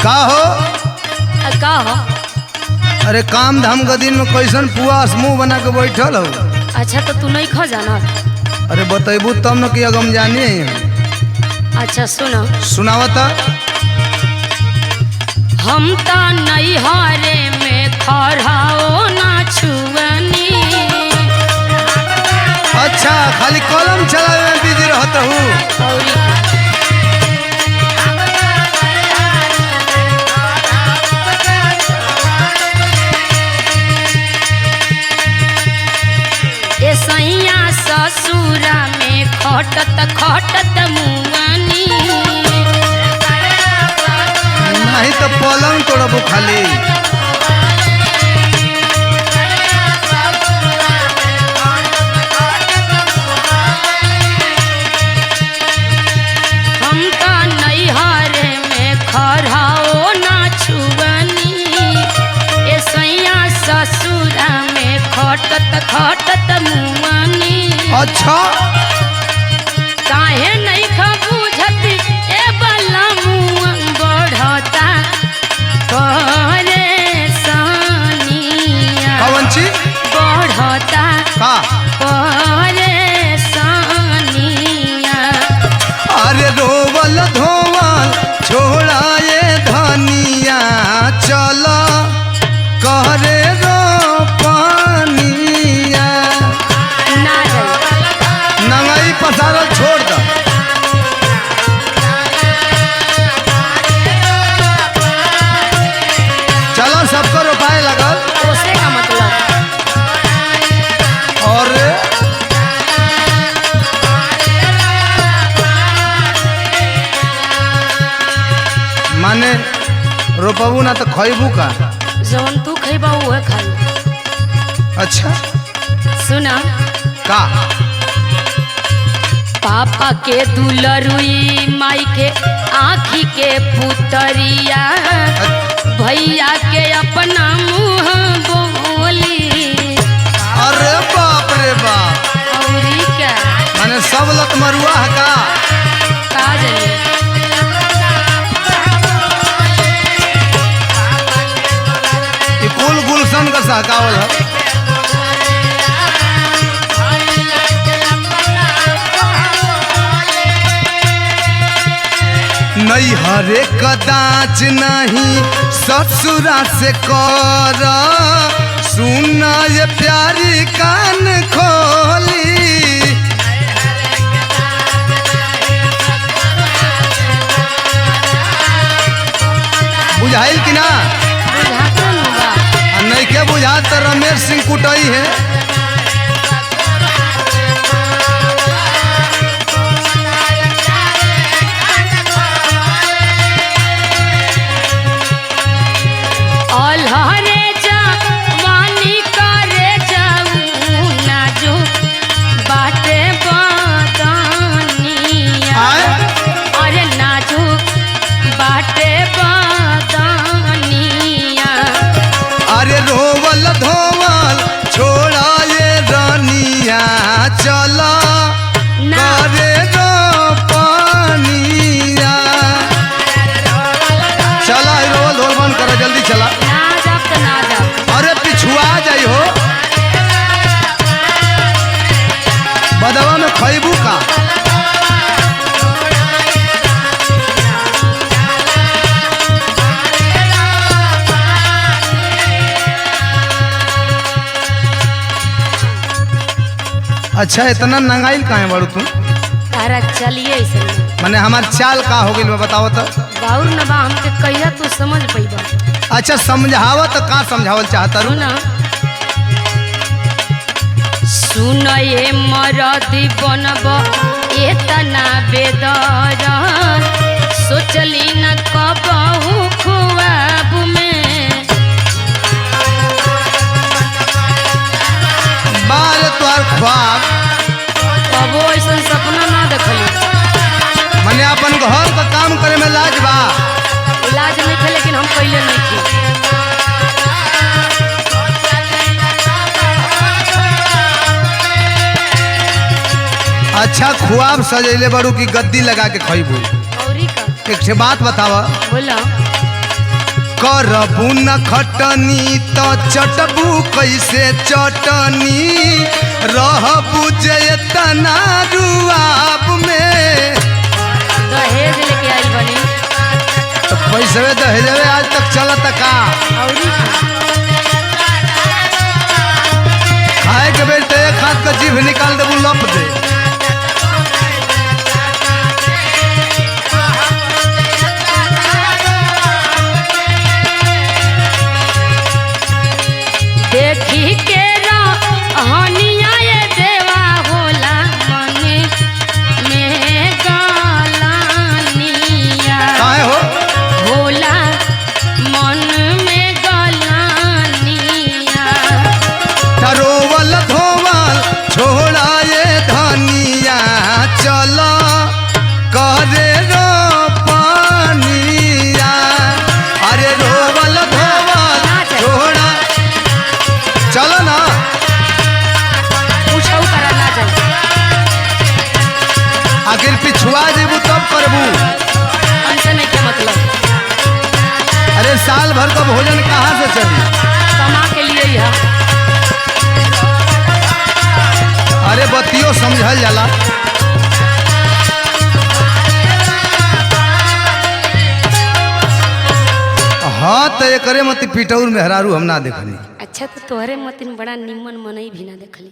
का हो? का हो? अरे काम धाम के दिन में कैसन पुआ मुँह बना के बैठल हो? अच्छा तो तू नहीं खा जाना। अरे बतेबू तब न कि अगम जानी। अच्छा सुनो। सुनावता। हम तो नहीं हारे में खड़ाओ ना छुअनी। अच्छा खाली कलम चलावे में बिजी रहता हूँ। ससुरा में खटत खटत मुआनी। नहीं तो पलंग तोड़बू खाली। हम तो नैहरे में खड़ाओ ना छुअनी। ए सैया ससुरा में खटत खटत मुआनी। अच्छा काहे नहीं खबूझती ए बला मुआ बढ़ता परेशानिया। कौन चीज बढ़ता का? परेशानिया। अरे रोवल धोवल छोड़ा ये धनिया चल करे रो पानिया। ना जाई नंगाई पसारल छोड़ द। चलो सबको रुपए लगल। उसे का मतलब। और माने रोपबू ना तो खैबू का? जवन तू खइबा उहे खाई। अच्छा सुना। का? पापा के दुलरुई माई के आँखी के पुतरिया। भैया के अपना मुँह बोली। अरे बाप रे बाप। औरी क्या माने सब लत मरुआ है का? का जाने। ये कुल गुलशन का सहकावल है। नहीं हरे कदाच नहीं ससुरा से कर। सुना ये प्यारी कान खोली। बुझाइल कि ना? बुझाते न बा। नहीं के बुझा तो रमेश सिंह कुटई है। अलहरे जवानी करे जाऊ नाजू बाटे बदनिया। अरे नाजू बाटे बदनिया। अरे रोवल धोवल छोड़ा ये रानिया चल करे रो पानिया। चला रोवल धोवल बंद करो जल्दी चला। ना जब तो ना जब। अरे पिछुआ जाइ हो। बदवा में खैबू का? अच्छा इतना नंगाइल कहाँ है बड़ू तू? तारा चलिए ऐसे माने हमार चाल का हो गई बताओ तो। बाउर न बा हमके कहिया तू समझ पैबा। अच्छा समझावत का समझावल चाहता रू? सुना। सुन ये मरदी बनब एतना बेदर। सोचली न कबहू खुआब में। बाल तोहर ख्वाब कबो ऐसा सपना ना देखली। मने अपन घर का काम करे में लाज बा। इलाज नहीं थे लेकिन हम पहले नहीं थे। अच्छा ख्वाब सजैले बड़ू की गद्दी लगा के खइबू। औरी का एक ठे बात बतावा। बोला। करबू न खटनी तो चटबू कैसे चटनी रहबू जतना रुआब में। दहेज लेके आई बनी तो पैसे दहेजवे आज तक चलत का? औरी खाए के बेर तो एक हाथ का जीभ निकाल देबू लप दे। देखी के रहनिया ये देवा होला मन में गलानिया। काहे हो? होला मन में गलानिया। रोवल धोवल छोड़ा ये धनिया चल करे रो पानिया। अरे रोवल धोवल छोड़ा चल ना। पूछौ करा ना जाए आखिर पिछुआ जेबू तब करबू। हमसे नहीं के मतलब अरे साल भर का भोजन कहाँ से चली? कमा के लिए यह अरे बतियो समझल जाला। हाँ तो एकरे मत पिटौर मेहरारू हम ना देखनी। अच्छा तो तोहरे मतिन बड़ा निमन मनई भी ना देखली।